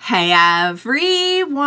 Hey everyone!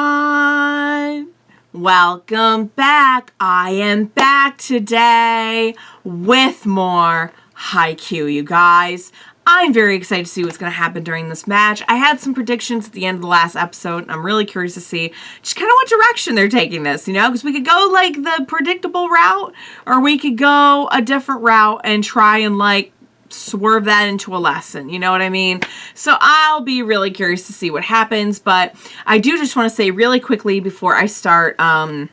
Welcome back. I am back today with more Haikyu, you guys. I'm very excited to see what's going to happen during this match. I had some predictions at the end of the last episode, and I'm really curious to see just kind of what direction they're taking this, you know? Because we could go, like, the predictable route, or we could go a different route and try and, like, swerve that into a lesson, you know what I mean? So I'll be really curious to see what happens, but I do just want to say really quickly before I start, you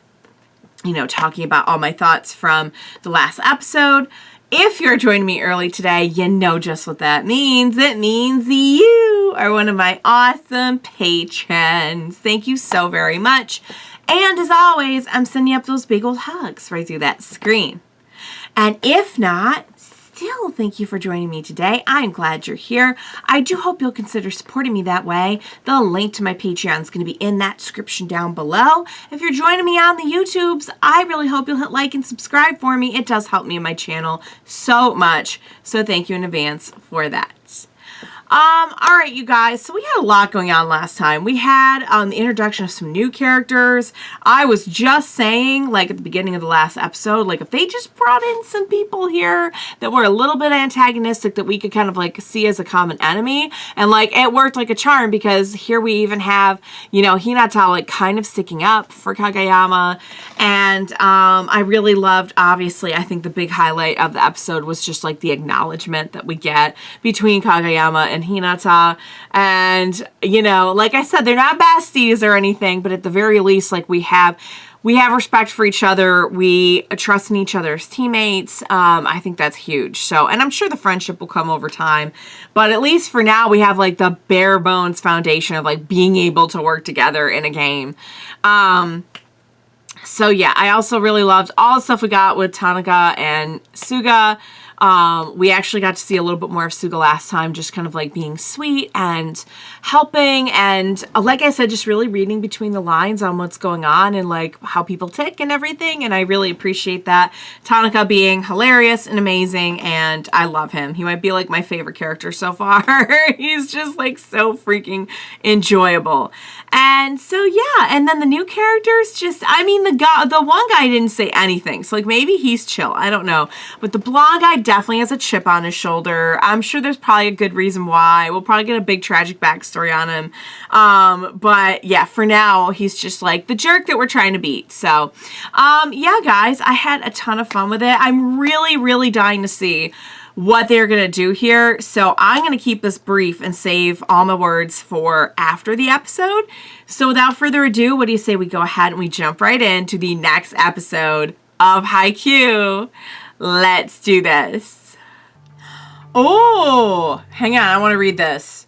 know, talking about all my thoughts from the last episode. If you're joining me early today, you know just what that means. It means you are one of my awesome patrons. Thank you so very much. And as always, I'm sending up those big old hugs right through that screen. And if not, still, thank you for joining me today. I'm glad you're here. I do hope you'll consider supporting me that way. The link to my Patreon is going to be in that description down below. If you're joining me on the YouTubes, I really hope you'll hit like and subscribe for me. It does help me and my channel so much. So thank you in advance for that. All right, you guys, so we had a lot going on last time. We had the introduction of some new characters. I was just saying, like, at the beginning of the last episode, like, if they just brought in some people here that were a little bit antagonistic that we could kind of, like, see as a common enemy, and, like, it worked like a charm because here we even have, you know, Hinata, like, kind of sticking up for Kageyama, and I really loved, obviously, I think the big highlight of the episode was just, like, the acknowledgement that we get between Kageyama and Hinata, and you know, like I said, they're not besties or anything, but at the very least, like, we have respect for each other, we trust in each other as teammates. I think that's huge. So, and I'm sure the friendship will come over time, but at least for now, we have like the bare bones foundation of like being able to work together in a game. So yeah, I also really loved all the stuff we got with Tanaka and Suga. We actually got to see a little bit more of Suga last time, just kind of like being sweet and helping, and like I said, just really reading between the lines on what's going on and like how people tick and everything, and I really appreciate that. Tanaka being hilarious and amazing, and I love him. He might be like my favorite character so far. He's just like so freaking enjoyable. And so yeah, and then the new characters, just, I mean, the one guy didn't say anything, so like maybe he's chill, I don't know, but the blonde guy definitely has a chip on his shoulder. I'm sure there's probably a good reason why. We'll probably get a big tragic backstory on him. But yeah, for now, he's just like the jerk that we're trying to beat. So, yeah, guys, I had a ton of fun with it. I'm really, really dying to see what they're going to do here. So I'm going to keep this brief and save all my words for after the episode. So without further ado, what do you say we go ahead and we jump right into the next episode of Haikyu? Let's do this. Oh, hang on. I want to read this.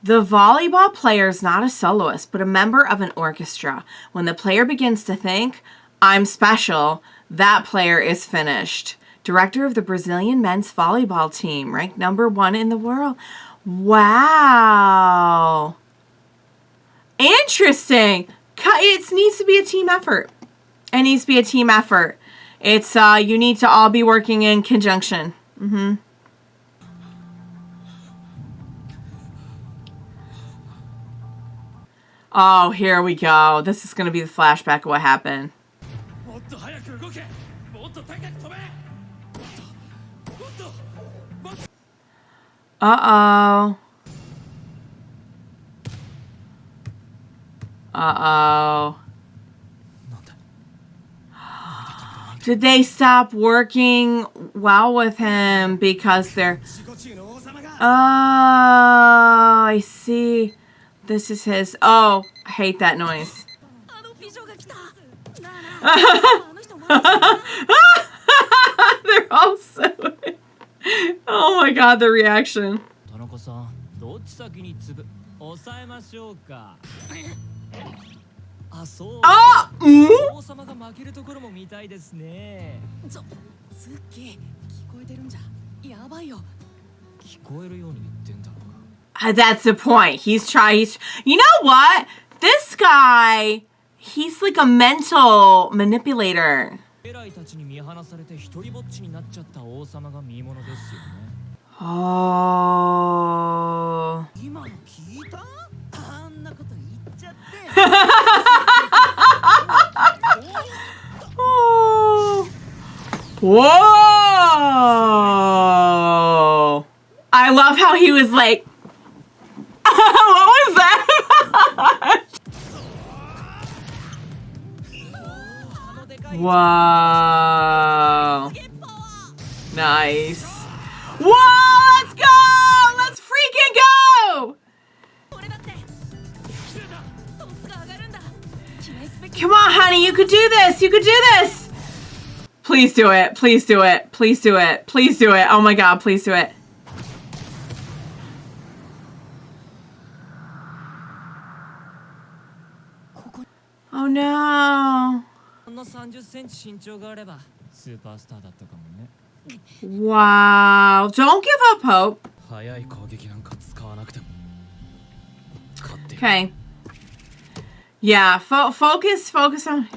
The volleyball player is not a soloist, but a member of an orchestra. When the player begins to think, I'm special, that player is finished. Director of the Brazilian men's volleyball team, ranked #1 in the world. Wow. Interesting. It needs to be a team effort. It needs to be a team effort. It's, you need to all be working in conjunction. Oh, here we go. This is going to be the flashback of what happened. Uh-oh. Uh-oh. Did they stop working well with him because they're... Oh, I see. This is his... Oh, I hate that noise. They're all so... Oh my god, the reaction. Oh! That's the point. He's you know what? This guy, he's like a mental manipulator. Oh. Whoa! I love how he was like, what was that? Whoa. Nice. Whoa, let's go! Let's freaking go! Come on, honey, you could do this. You could do this. Please do it. Please do it. Please do it. Please do it. Oh my God, please do it. Oh no. Wow. Don't give up hope. Okay. Yeah, focus on...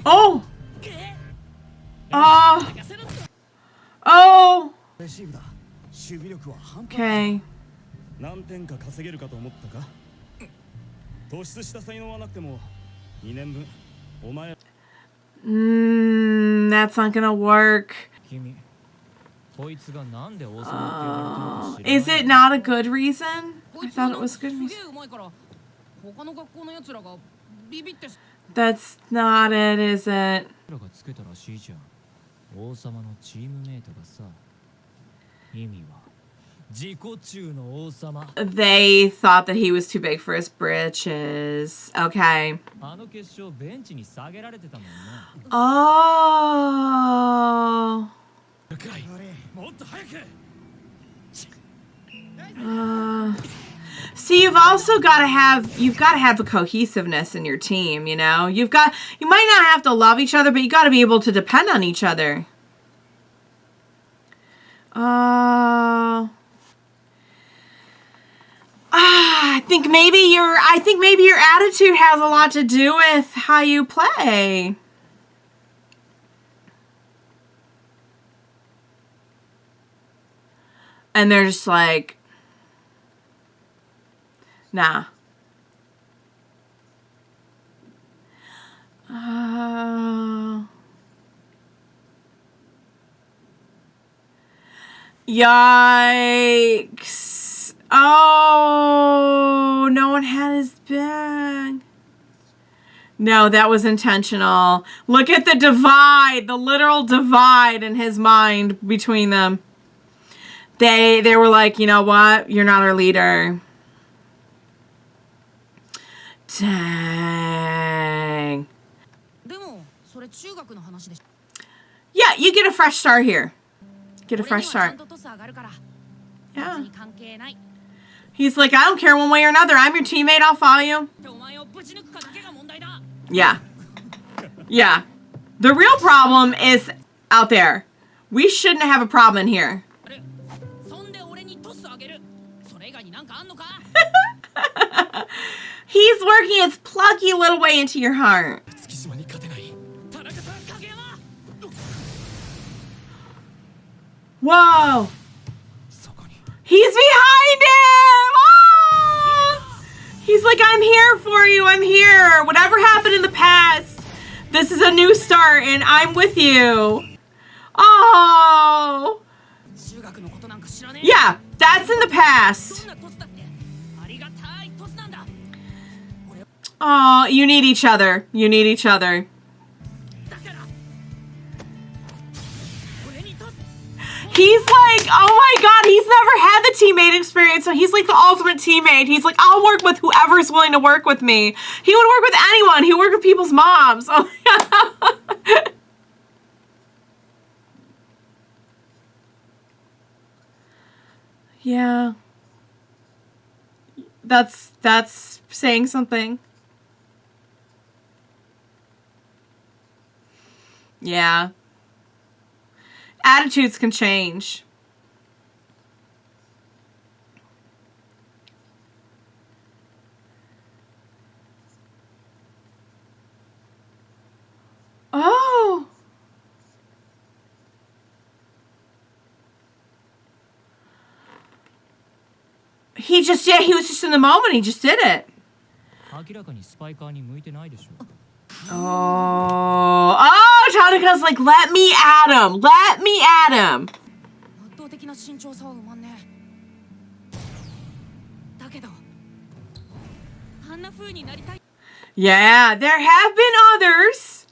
Oh! Oh! Oh! Okay. That's not gonna work. Is it not a good reason? I thought it was a good reason. That's not it, is it? They thought that he was too big for his britches. Okay. Oh. See, you've got to have the cohesiveness in your team, you know? You might not have to love each other, but you got to be able to depend on each other. I think maybe your attitude has a lot to do with how you play. And they're just like, nah. Yikes. Oh, no one had his bag. No, that was intentional. Look at the divide, the literal divide in his mind between them. They were like, you know what? You're not our leader. Dang. Yeah, you get a fresh start here. Get a fresh start. Yeah. He's like, I don't care one way or another. I'm your teammate. I'll follow you. Yeah. Yeah. The real problem is out there. We shouldn't have a problem in here. He's working his plucky little way into your heart. Whoa! He's behind him! Oh! He's like, I'm here for you. I'm here. Whatever happened in the past, this is a new start, and I'm with you. Oh! Yeah, that's in the past. Oh, you need each other. You need each other. He's like, oh my God, he's never had the teammate experience, so he's like the ultimate teammate. He's like, I'll work with whoever's willing to work with me. He would work with anyone. He would work with people's moms. Oh, yeah. That's saying something. Yeah. Attitudes can change. Oh. He was just in the moment. He just did it. Oh. Oh, Tanaka's like, let me at him. Let me at him. Yeah, there have been others.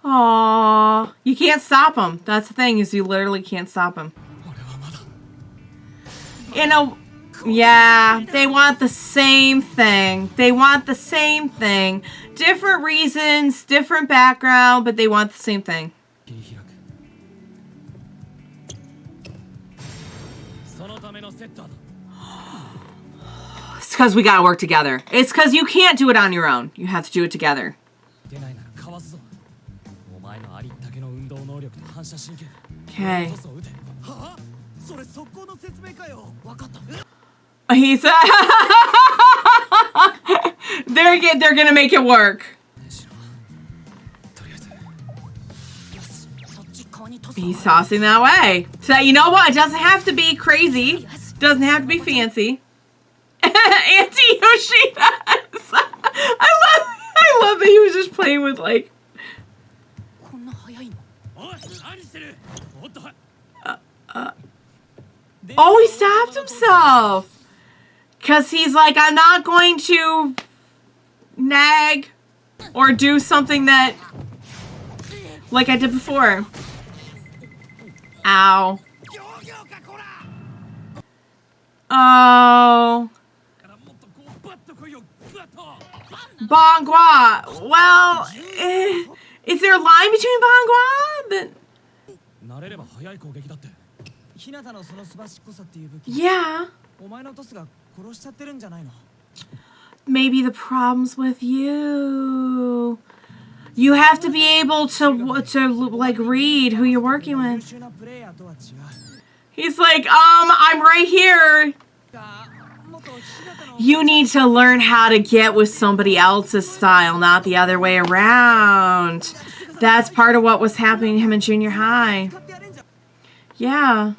Aww, you can't stop him. That's the thing, is you literally can't stop him. Yeah, they want the same thing. They want the same thing. Different reasons, different background, but they want the same thing. It's because we gotta work together. It's because you can't do it on your own. You have to do it together. Okay. He's they're gonna make it work. He's tossing that way. So you know what? It doesn't have to be crazy. Doesn't have to be fancy. Auntie Yoshida. I love that he was just playing with like. Oh, he stopped himself. Because he's like, I'm not going to nag or do something that, like I did before. Ow. Oh. Bangwa. Well, is there a line between Bangwa? Yeah. Maybe the problem's with you. You have to be able to like read who you're working with. He's like, I'm right here. You need to learn how to get with somebody else's style, not the other way around. That's part of what was happening to him in junior high. Yeah.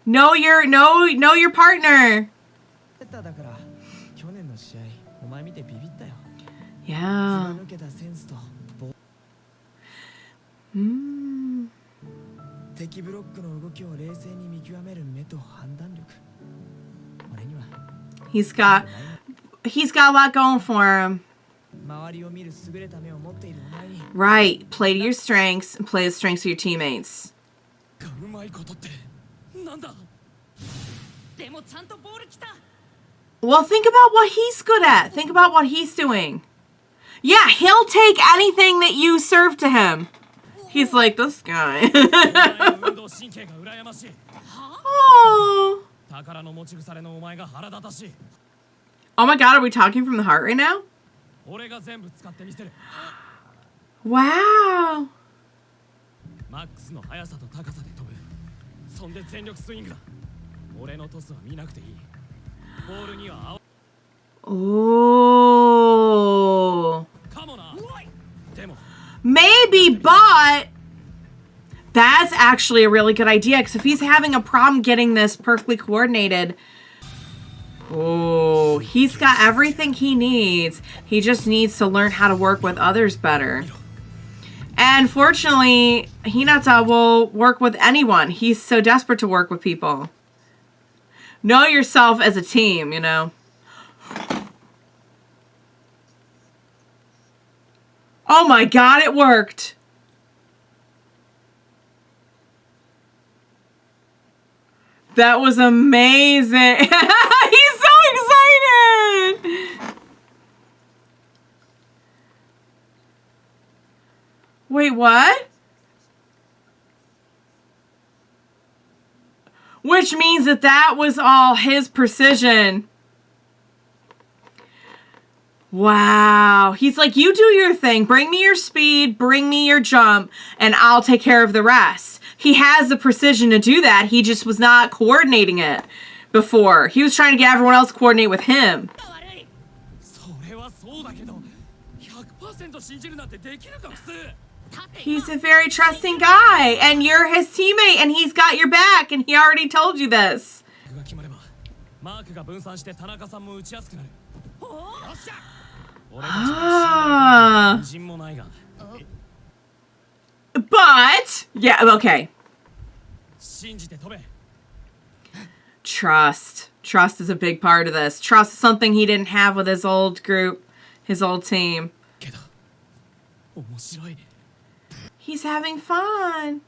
Know your partner. Yeah. He's got a lot going for him. Right. Play to your strengths and play the strengths of your teammates. Well, think about what he's good at. Think about what he's doing. Yeah, he'll take anything that you serve to him. He's like, this guy. Oh. Oh my god, are we talking from the heart right now? Wow. Oh. Maybe, but that's actually a really good idea, because if he's having a problem getting this perfectly coordinated, oh, he's got everything he needs. He just needs to learn how to work with others better. And fortunately, Hinata will work with anyone. He's so desperate to work with people. Know yourself as a team, you know. Oh my god, it worked. That was amazing. He's so excited. Wait, what? Which means that was all his precision. Wow. He's like, you do your thing. Bring me your speed, bring me your jump, and I'll take care of the rest. He has the precision to do that. He just was not coordinating it before. He was trying to get everyone else to coordinate with him. He's a very trusting guy, and you're his teammate, and he's got your back, and he already told you this. But, yeah, okay. Trust. Trust is a big part of this. Trust is something he didn't have with his old group, his old team. He's having fun.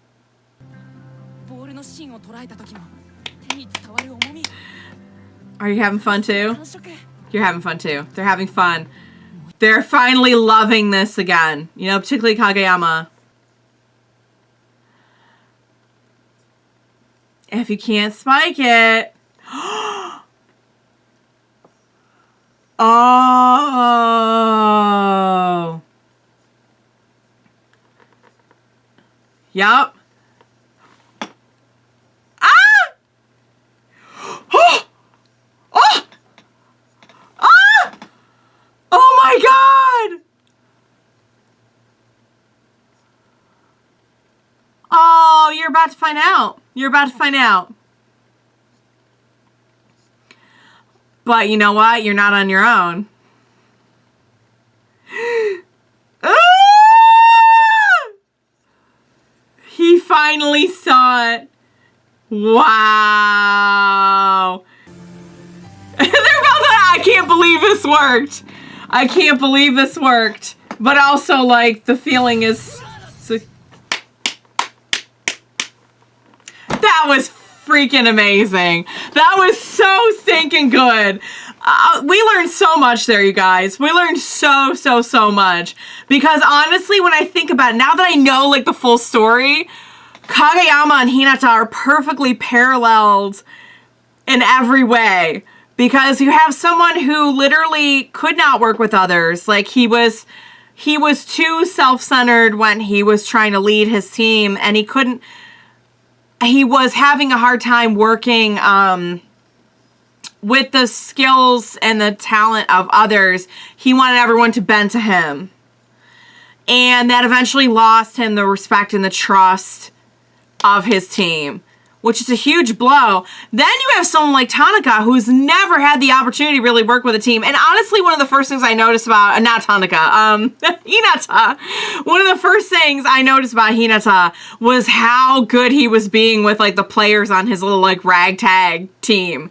Are you having fun too? You're having fun too. They're having fun. They're finally loving this again. You know, particularly Kageyama. If you can't spike it. Oh. Yup. Ah! Oh! Oh! Ah! Oh my God! Oh, you're about to find out. You're about to find out. But you know what? You're not on your own. Ah! He finally saw it. Wow. They're both like, I can't believe this worked. I can't believe this worked. But also, like, the feeling is... That was freaking amazing. That was so stinking good. We learned so much there, you guys. We learned so much. Because honestly, when I think about it, now that I know, like, the full story, Kageyama and Hinata are perfectly paralleled in every way. Because you have someone who literally could not work with others. Like, he was too self-centered when he was trying to lead his team, and he was having a hard time working with the skills and the talent of others. He wanted everyone to bend to him. And that eventually lost him the respect and the trust of his team, which is a huge blow. Then you have someone like Tanaka, who's never had the opportunity to really work with a team. And honestly, one of the first things I noticed about, not Tanaka, Hinata. One of the first things I noticed about Hinata was how good he was being with, like, the players on his little, like, ragtag team.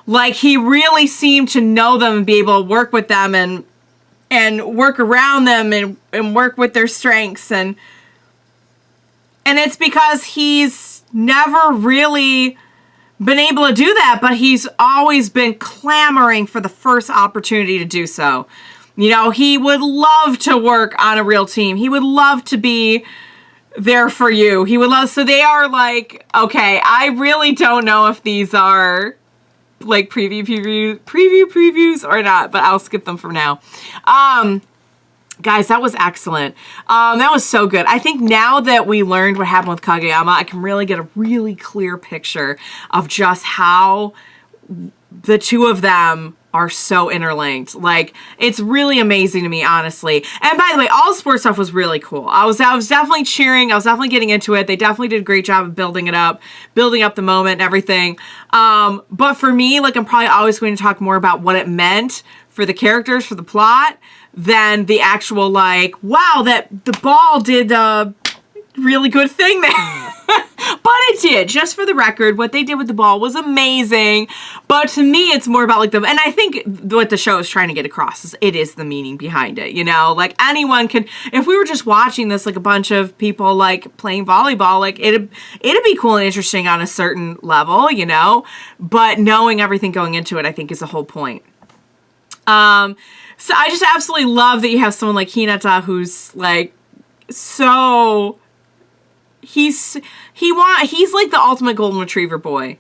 Like, he really seemed to know them and be able to work with them and work around them and work with their strengths. And it's because he's never really been able to do that, but he's always been clamoring for the first opportunity to do so. You know, he would love to work on a real team. He would love to be there for you. He would love, so they are like, okay, I really don't know if these are like previews or not, but I'll skip them for now. Guys, that was excellent. That was so good. I think now that we learned what happened with Kageyama, I can really get a really clear picture of just how the two of them are so interlinked. Like, it's really amazing to me, honestly. And by the way, all the sports stuff was really cool. I was definitely cheering. I was definitely getting into it. They definitely did a great job of building up the moment and everything. But for me, like, I'm probably always going to talk more about what it meant for the characters, for the plot, than the actual, like, wow, that the ball did a really good thing there. But it did. Just for the record, what they did with the ball was amazing. But to me, it's more about, like, and I think what the show is trying to get across is it is the meaning behind it, you know? Like, anyone can, if we were just watching this, like, a bunch of people, like, playing volleyball, like, it'd be cool and interesting on a certain level, you know? But knowing everything going into it, I think, is the whole point. So I just absolutely love that you have someone like Hinata who's, like, so... He's like the ultimate golden retriever boy.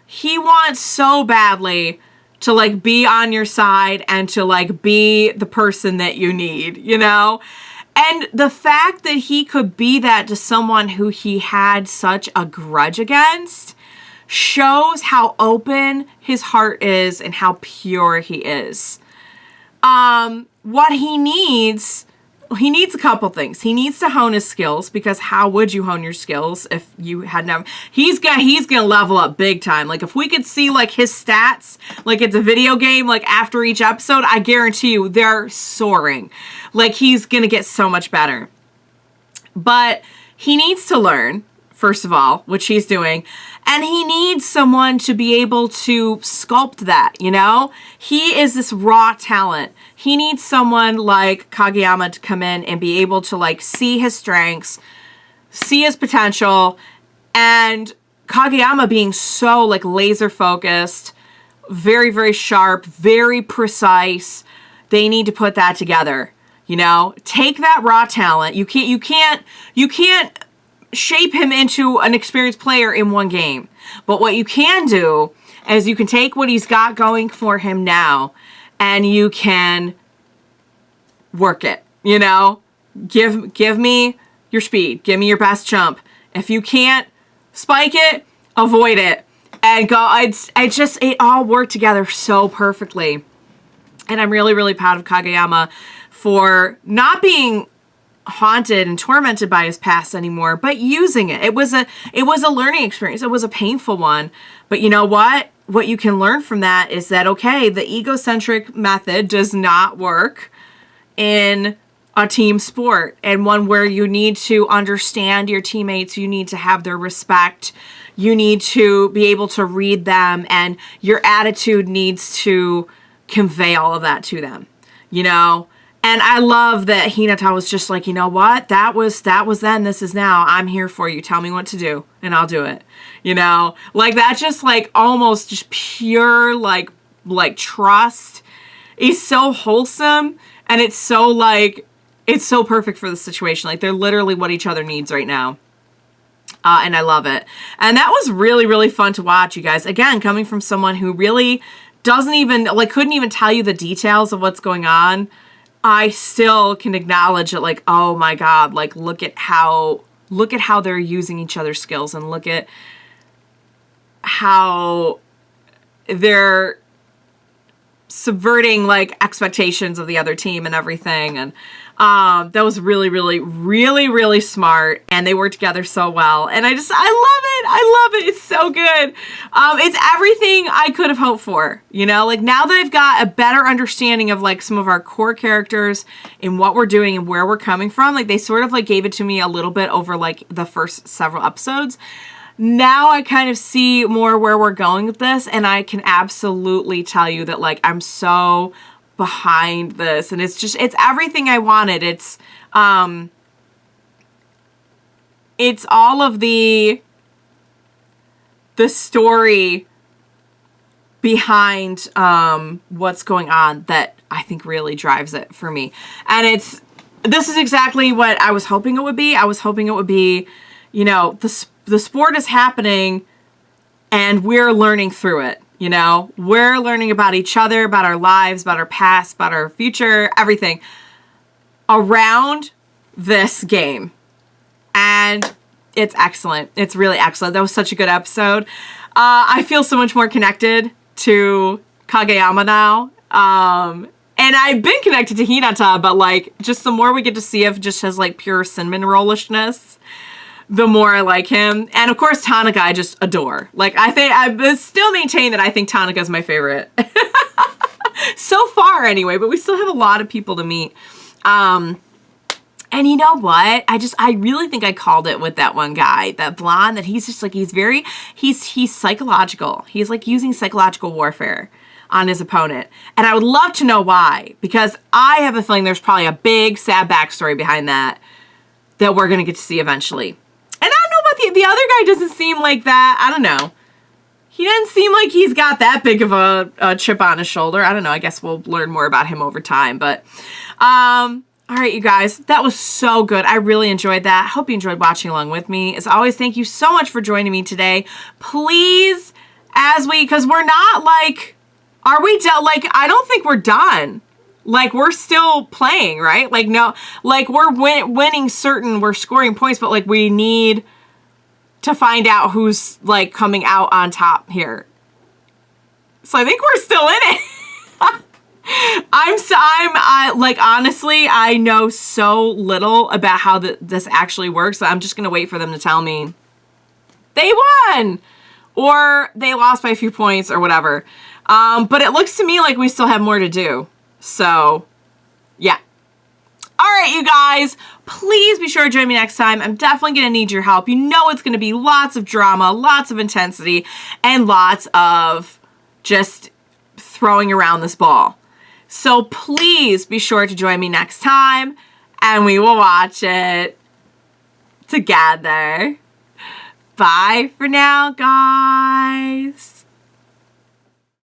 He wants so badly to, like, be on your side and to, like, be the person that you need, you know? And the fact that he could be that to someone who he had such a grudge against shows how open his heart is and how pure he is. What he needs, he needs a couple things. He needs to hone his skills, because how would you hone your skills if you had never... He's gonna level up big time. Like, if we could see, like, his stats, like it's a video game, like, after each episode, I guarantee you they're soaring. Like, he's gonna get so much better. But he needs to learn, first of all, which he's doing. And he needs someone to be able to sculpt that, you know? He is this raw talent. He needs someone like Kageyama to come in and be able to, like, see his strengths, see his potential, and Kageyama being so, like, laser focused, very, very sharp, very precise. They need to put that together, you know? Take that raw talent. You can't shape him into an experienced player in one game. But what you can do is you can take what he's got going for him now and you can work it, you know? Give me your speed. Give me your best jump. If you can't spike it, avoid it. And go, it all worked together so perfectly. And I'm really, really proud of Kageyama for not being haunted and tormented by his past anymore, but using it. It was a learning experience. It was a painful one. But you know what? What you can learn from that is that, okay, the egocentric method does not work in a team sport, and one where you need to understand your teammates, you need to have their respect, you need to be able to read them, and your attitude needs to convey all of that to them, you know? And I love that Hinata was just like, you know what? That was then, this is now. I'm here for you. Tell me what to do, and I'll do it. You know? Like, that just, like, almost just pure, like trust is so wholesome, and it's so, like, it's so perfect for the situation. Like, they're literally what each other needs right now. And I love it. And that was really, really fun to watch, you guys. Again, coming from someone who really doesn't even, like, couldn't even tell you the details of what's going on, I still can acknowledge it, like, oh my God, like, look at how they're using each other's skills, and look at how they're subverting, like, expectations of the other team and everything. And that was really, really, really, really smart, and they work together so well. And I love it. It's so good. It's everything I could have hoped for, you know? Like, now that I've got a better understanding of, like, some of our core characters and what we're doing and where we're coming from, like, they sort of, like, gave it to me a little bit over, like, the first several episodes. Now I kind of see more where we're going with this, and I can absolutely tell you that, like, I'm so behind this, and it's everything I wanted. It's all of the story behind what's going on that I think really drives it for me. And this is exactly what I was hoping it would be. I was hoping it would be, you know, the sport is happening and we're learning through it. You know, we're learning about each other, about our lives, about our past, about our future, everything around this game. And it's excellent. It's really excellent. That was such a good episode. I feel so much more connected to Kageyama now. And I've been connected to Hinata, but, like, just the more we get to see of just his, like, pure cinnamon rollishness, the more I like him. And of course, Tanaka, I just adore. Like, I still maintain that I think Tanaka is my favorite. So far, anyway, but we still have a lot of people to meet. And you know what? I really think I called it with that one guy, that blonde, that he's just, like, he's psychological. He's, like, using psychological warfare on his opponent. And I would love to know why, because I have a feeling there's probably a big, sad backstory behind that we're going to get to see eventually. And I don't know about the other guy doesn't seem like that. I don't know. He doesn't seem like he's got that big of a chip on his shoulder. I don't know. I guess we'll learn more about him over time. But, all right, you guys. That was so good. I really enjoyed that. Hope you enjoyed watching along with me. As always, thank you so much for joining me today. Please, because we're not, like, are we done? Like, I don't think we're done. Like, we're still playing, right? Like, no, like, we're winning we're scoring points, but, like, we need to find out who's, like, coming out on top here. So I think we're still in it. like, honestly, I know so little about how this actually works. So I'm just gonna wait for them to tell me they won or they lost by a few points or whatever. But it looks to me like we still have more to do. So, yeah. All right, you guys, please be sure to join me next time. I'm definitely going to need your help. You know it's going to be lots of drama, lots of intensity, and lots of just throwing around this ball. So please be sure to join me next time, and we will watch it together. Bye for now, guys.